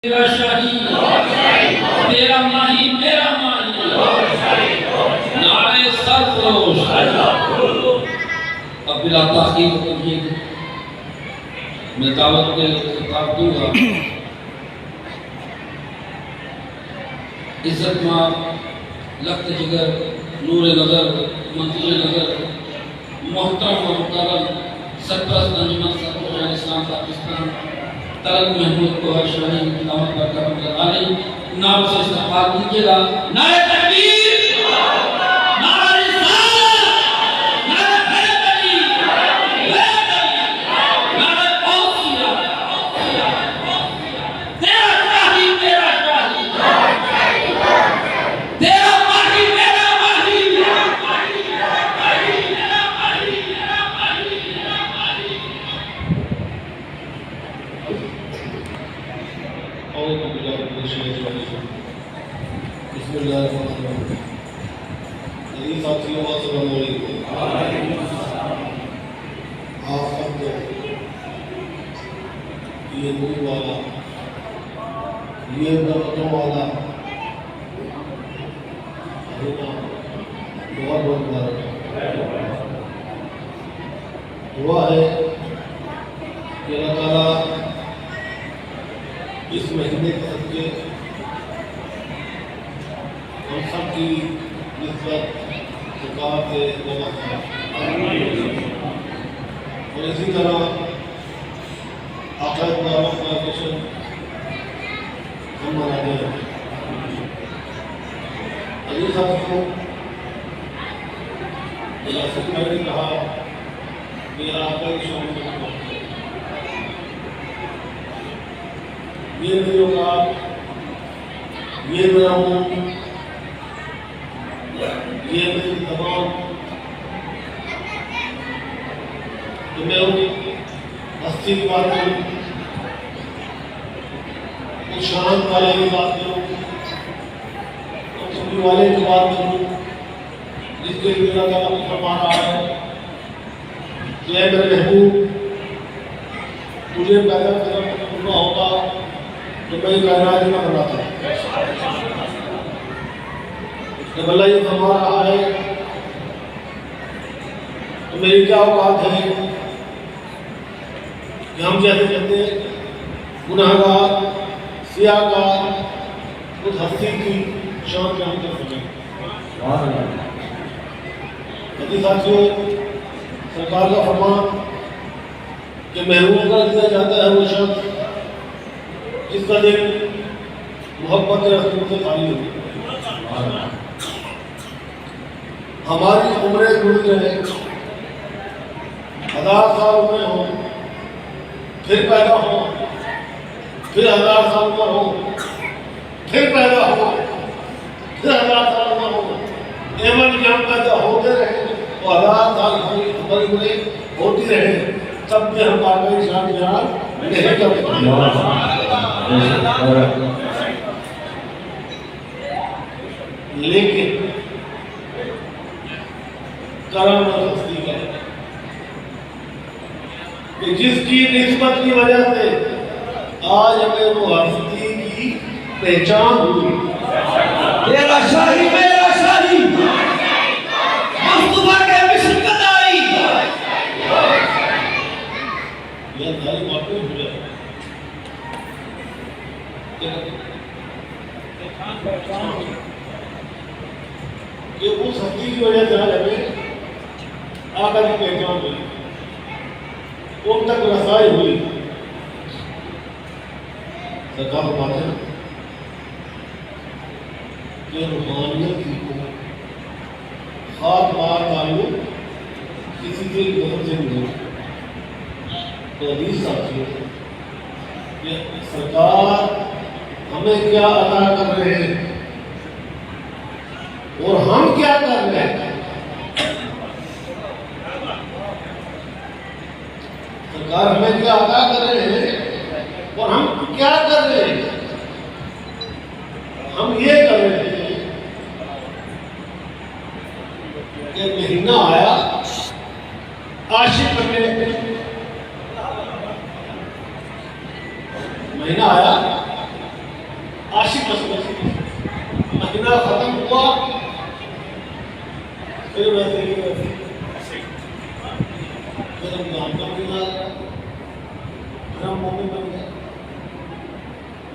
تیرا شاہی تیرا ماہی میرا ماہی نعرہ سرفروش اب بلا تحقیق تمہید میں دعوت کے خطاب دوں گا. عزت ماں لخت جگر نور نظر منظور نظر محترم و محترم سرپرست انجمن سرپرست اسلام پاکستان طلب محمود کوہر شاہی دعوت برکت علی نام سے استقبال کیجیے گا. نعرہ تکبیر، نعرہ رسالت، نعرہ حیدری، نعرہ غوثیہ، تیرا شاہی میرا شاہی، تیرا ماہی میرا ماہی، بسم اللہ الرحمن الرحیم. عزیز ساتھیوں السلام علیکم. آپ سب کو یہ نور والا، یہ برکتوں والا مہینہ بہت بہت مبارک ہے. دعا ہے کہ اللہ تعالیٰ اس مہینے کے صدقے ہم سب کی نسبت زکوٰۃ سے جمع کرے اور اسی طرح عقائد دعوت کا جشن ہم مناتے ہیں. عزیز ساتھیوں، جیسے میں نے کہا کہ آپ کا شام میں یہ میری اوقات، یہ میرا منہ، یہ میری زبان کہ میں ان ہستی کی بات کروں، ان شان والے کی بات کروں، ان چھپی والے کی بات کروں جس کے لیے اللہ تعالیٰ کو فرما رہا ہے کہ اے میرے محبوب، تجھے پیدا کرنا ہوگا تو میں کائنات میں بناتا ہوں. جب اللہ یہ فرما رہا ہے تو میری کیا اوقات ہے کہ ہم جیسے کہتے ہیں گناہگار سیاہکار اس ہستی کی شان بیان کر سکیں. عزیز ساتھیوں، سرکار کا فرمان کہ محروم کر دیا جاتا ہے وہ شخص جس کا دل محبت رسول سے خالی ہوگی. ہماری عمریں گزر رہے 1000 سال عمریں ہوں، پھر پیدا ہوں، پھر 1000 سال عمر ہوں، پھر پیدا ہوں، پھر 1000 سال عمر ہوں، ایون کہ ہم پیدا ہوتے رہے تو 1000 سال ہماری عمریں ہوتی رہے، تب بھی ہم باقی شان بیان نہیں کر سکتے. لیکن کرم اور ہستی کا کہ جس کی نسبت کی وجہ سے آج ہمیں وہ ہستی کی پہچان ہوئی. تیرا شاہی میرا شاہی مصطفیٰ کے مشن قدائی. یہ ساری باتیں ہو جائے کہ اس ہستی کی وجہ سے آج ہمیں آقا کی پہچان ہوئی، ان تک رسائی ہوئی. سرکار فرماتے ہیں کہ روحانیت کی کو خاک بار تعلق کسی کے گھر سے نہیں ہو. تو عزیز ساتھیوں، کہ سرکار ہمیں کیا عطا کر رہے ہیں اور ہم کیا کر رہے ہیں. سرکار ہمیں کیا عطا کر رہے ہیں اور ہم کیا کر رہے ہیں. ہم یہ کر رہے ہیں کہ مہینہ آیا عاشق بننے، مہینہ آیا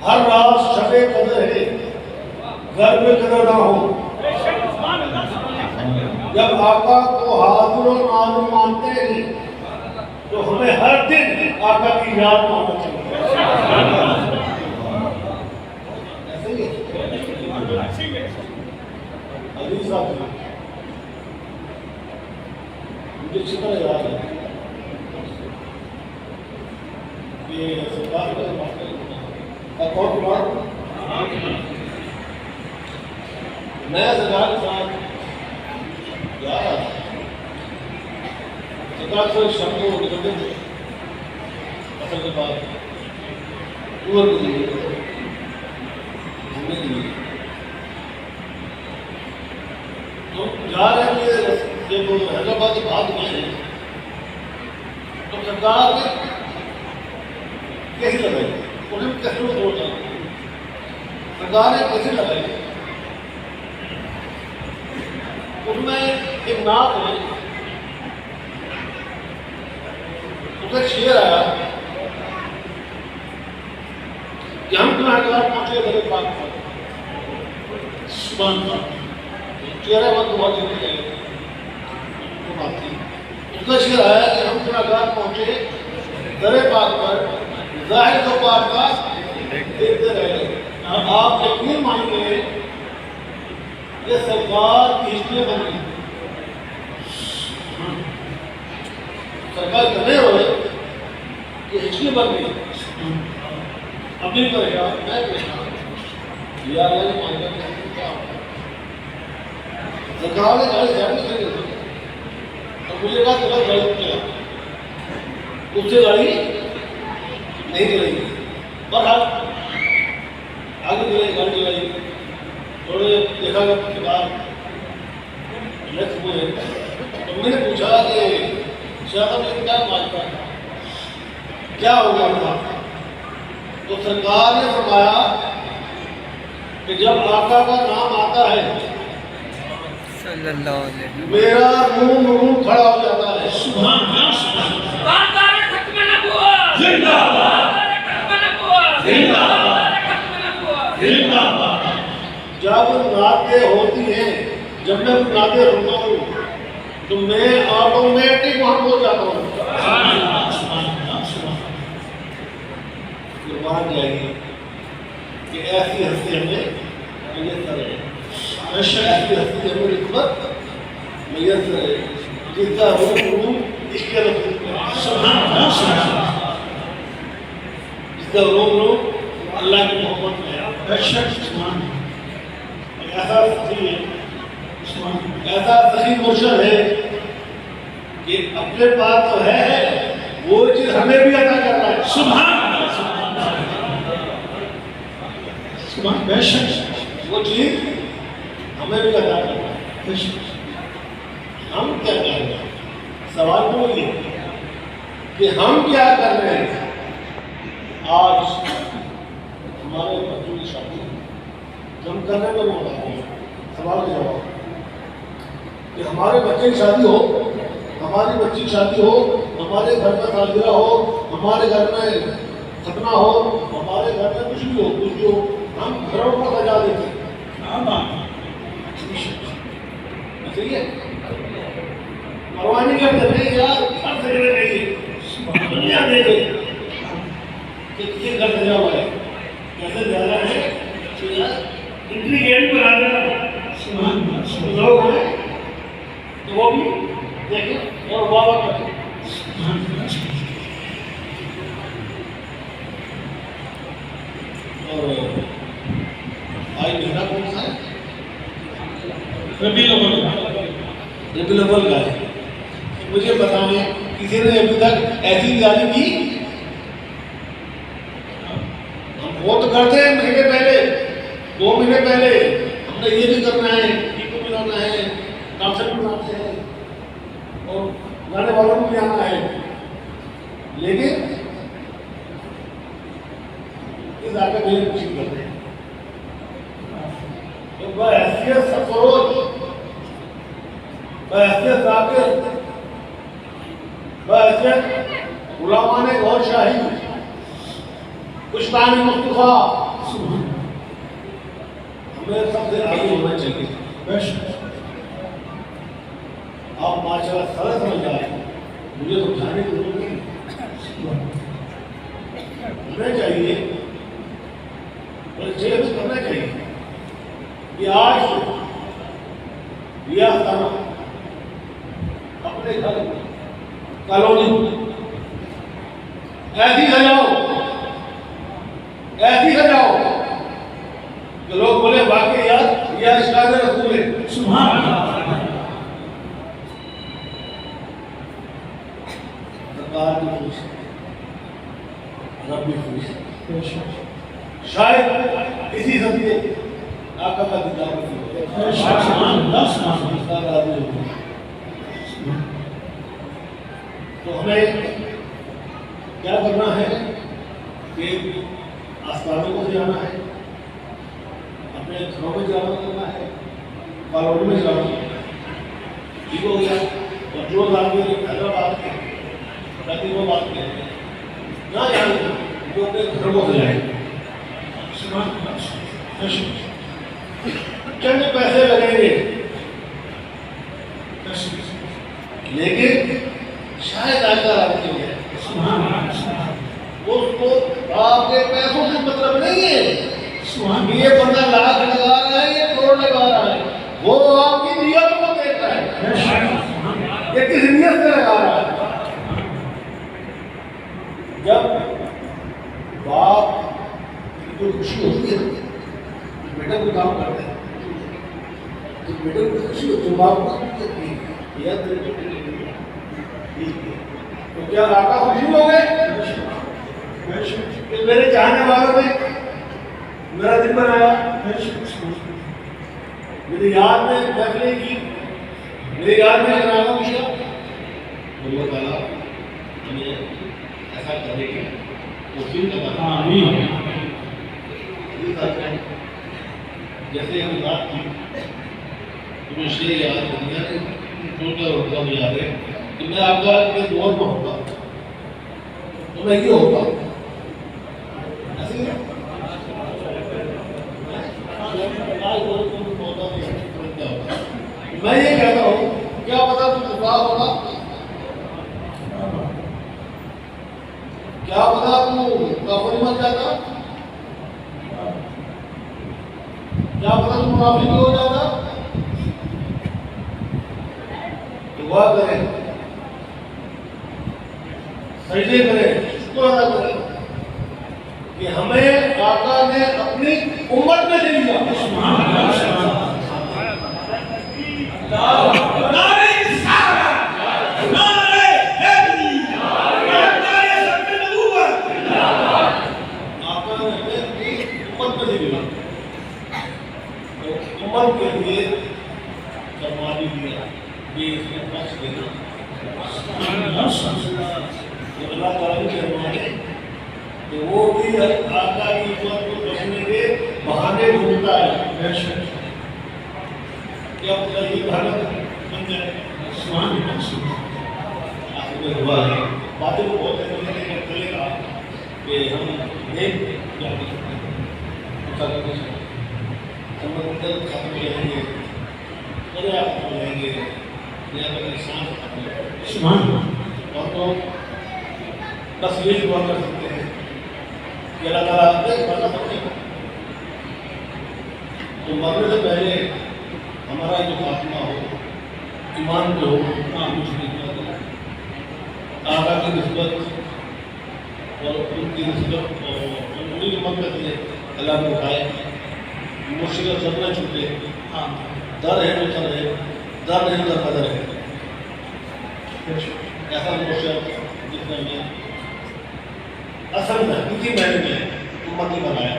ہر رات شب قدر ہے، گھر میں قدر نہ ہو۔ جب آقا کو حاضر و ناظر مانتے ہیں تو ہمیں ہر دن آقا کی یاد ماننا چاہیے۔ ایسے ہی ہے؟ عزیز صاحب مجھے اچھی طرح یاد ہے کہ سرکار کا کون بات میں سرکار کے ساتھ جا رہا تھا، سرکار سے شام کو نکلتے تھے اصل کے بعد ٹور کے لیے گھومنے کے لیے، تو جا رہے ہیں جب حیدرآباد کے بعد گئے تو سرکار نے کیسے لگائی، انہیں کیسے چھوڑتا سرکار نے کیسے لگائی، ان میں ایک نعت ہے، اس کا شعر آیا کہ ہم گناہگار پہنچے در پاک پر، سبحان اللہ، چہرہ بند ہوا دینے گئے وہ بات تھی، اس کا شعر آیا کہ ہم گناہگار پہنچے در پاک پر، ظاہر تو پاک کا دیکھتے رہے۔ آپ یقین مانیے یہ سرکار کی ہسٹری بن گئی، سرکار کہنے ہوئے کہ ہسٹری بن گئی، اب نہیں کرے گا میں کہنا یا اللہ نے مانگا کہ کیا ہوگا، سرکار نے گاڑی زیادہ نہیں کرے گا، اور مجھے کہا چلا گاڑی کیا اس سے گاڑی نہیں چلے گی، بہرحال آگے چلائی گاڑی چلائی، تھوڑے دیکھا گیا کے بعد نیکسٹ ہوئے تو میں نے پوچھا کہ شاہ صاحب نے کیا مانگا کیا ہو گیا تھا، تو سرکار نے فرمایا کہ جب آقا کا نام آتا ہے صلی اللہ علیہ وسلم میرا روم کھڑا ہو جاتا ہے۔ سبحان اللہ، زندہ باد، زندہ باد، زندہ باد۔ جب نعتیں ہوتی ہیں، جب میں نعتیں سنتا ہوں تو میں آٹومیٹک وہاں پہنچ جاتا ہوں۔ قربان جائیے کہ ایسی ہستی ہمیں میسر ہے، ایسی ہستی ہمیں رتبت میسر ہے جس کا روح عشق رسول ہے، جس کا روح اللہ کی محبت میں ہے۔ ایسا سخی مرشد ہے کہ اپنے پاس تو ہے وہ چیز ہمیں بھی عطا کر رہا ہے۔ سبحان اللہ، سبحان بے شک وہ چیز ہمیں بھی عطا کر رہا ہے۔ ہم کیا کر رہے ہیں؟ سوال تو یہ ہے کہ ہم کیا کر رہے ہیں؟ آج ہمارے بچوں کی شادی ہم کرنے پر ہوتا ہے، سوال کا جواب کہ ہمارے بچے کی شادی ہو، ہماری بچی کی شادی ہو، ہمارے گھر میں سالگرہ ہو، ہمارے گھر میں ختنہ ہو، ہمارے گھر میں کچھ بھی ہو، ہم گھروں کو سجا دیتے ہیں۔ صحیح ہے، قربانی کرتے نہیں یار، سب سجنے نہیں، دنیا دے گئی کہ کسی گھر سجا ہوا ہے، کیسے زیادہ ہے انٹیگیٹ بنا دینا لوگ ہیں تو وہ بھی دیکھیں اور واہ کریں۔ اور آج مہینہ کون سا ہے؟ ربیع الاول کا ہے۔ مجھے بتائیں کسی نے ابھی تک ایسی تیاری کی؟ ہم وہ تو کرتے ہیں مہینے پہلے، 2 مہینے پہلے ہم نے یہ بھی کرنا ہے، یہ کو بھی لانا ہے، کانسرٹ بھی لاتے ہیں اور گانے والوں کو بھی آنا ہے، لیکن اس آگے بھی کوشش کرتے ہیں تو بحیثیت سفروج، بحیثیت ذاکر، بحیثیت غلامان غور شاہی، کشتان مصطفیٰ، ہمیں سب سے آگے ہونا چاہیے. آپ ماشاء اللہ سارے سمجھ جا رہے ہیں, مجھے تو جانے کی ضرورت نہیں. ہمیں چاہیے چیز کرنا چاہیے کہ آج ریاستان اپنے گھر کالونی ایسی سجاؤ کہ لوگ بولے واقعی یار یہ اشکار رسول ہے. سبحان اللہ. سرکار بھی خوش, رب بھی خوش. شاید اسی صدقے آقا کا دیدار بھی تو ہمیں کیا کرنا ہے کہ آستانوں کو جانا ہے, اپنے گھروں میں جانا کرنا ہے, کالونی میں جانا کرنا ہے. ٹھیک ہو گیا. اور جو حیدرآباد کے باقی وہ بات کہتے ہیں نہ جانے جو اپنے گھروں کو جائیں. چند پیسے لگیں گے لیکن شاید آقا آپ کے لیے اس کو آپ کے پیسوں سے مطلب نہیں ہے. یہ بندہ لاکھ لگا رہا ہے, یہ کروڑ لگا رہا ہے, وہ آپ کی نیت کو دیکھ رہا ہے, یہ کس نیت سے لگا رہا ہے. جب باپ کو خوشی ہوتی ہے بیٹا کو کام کرتا ہے تو بیٹے کو خوشی ہوتی ہے, باپ کو تو کیا آقا خوشی ہو گئے کہ میرے چاہنے والوں نے میرا دن بنایا, میری یاد میں محفلیں کی, میری یاد میں جنازہ کیا. اللہ تعالیٰ ہمیں ایسا کرے گی توفیق عطا فرمائے. جیسے ہم بات کی تو مجھے یاد دنیا نے چھوٹا ہوتا ہوں یاد ہے کہ میں آپ کا کے دور میں ہوتا تو میں یہ ہوتا میں یہ کہتا ہوں کیا پتا تو دفاع ہوگا, کیا پتا تو کافر مت جاتا, کیا پتا تو منافق ہو جاتا. دعا کریں, سجدے کریں, شکر ادا کریں کہ ہمیں آقا نے اپنی امت میں دے دیا. امت کے لیے فرمانی دیا کہ اس میں بخش دینا. اللہ تعالیٰ کی فرمانی کہ وہ بھی آقا کی امت کو بچنے کے بہانے ڈھونڈتا ہے. کیا پتہ یہ بہانہ بن جائے. آخر میں ہوا ہے باتیں کو بہت ہے چلے گا کہ ہم ایک ختم ختم رہیں گے, دریا ختم رہیں گے, یا پھر انسان ختم رہیں گے. اور تو بس یہ دعا کر سکتے ہیں کہ اللہ تعالیٰ ایک بڑا سمجھے تو مرنے سے پہلے ہمارا جو خاتمہ ہو ایمان پہ ہو, آقا کی نسبت اور ان کی نسبت اور انہیں جو منقط ہے اللہ کو اٹھائے, مشکل چلنا چھوٹے, در ہے تو سر ہے, در نہیں در قدر ہے. ایسا مشکل جتنا میں اصل میں کسی مہینے میں امتی بنایا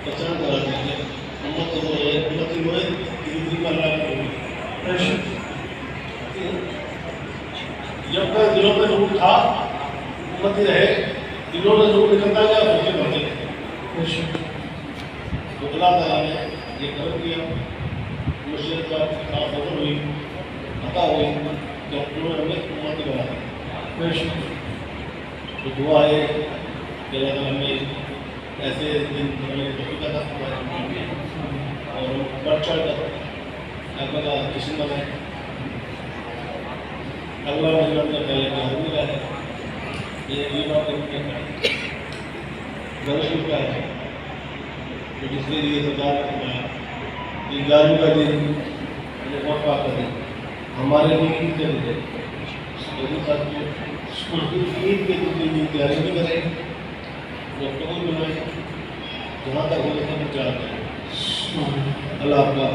بچنا کرا دیجیے. امت تو ہے, امتی ہوئے کسی پر اللہ کی جب تک دلوں میں نور تھا امتی رہے, دلوں میں نور نکلتا گیا بچے بڑھتے گئے. تو اللہ تعالیٰ نے یہ کرم کیا, مشرق کا خاص نظر ہوئی, عطا ہوئی کہ انہوں نے ہمیں امتی بنا دیا. تو دعا ہے کہ اللہ تعالیٰ ہمیں ایسے دن ہمیں توفیق عطا فرمائے اور بڑھ چڑھ کر اللہ کا جشن منائیں. اللہ مجھے پہلے محروم کا ہے یہ بات ضرور کا ہے کہ جس کے لیے سرکار نے فرمایا کہ 11ویں کا دن وفا کا دن ہمارے لیے عید کا دن ہے. عید کے دن کی تیاری بھی کریں ڈاکٹر کو بنائیں جہاں تک ہو سکے چاہتے ہیں. اللہ آپ کا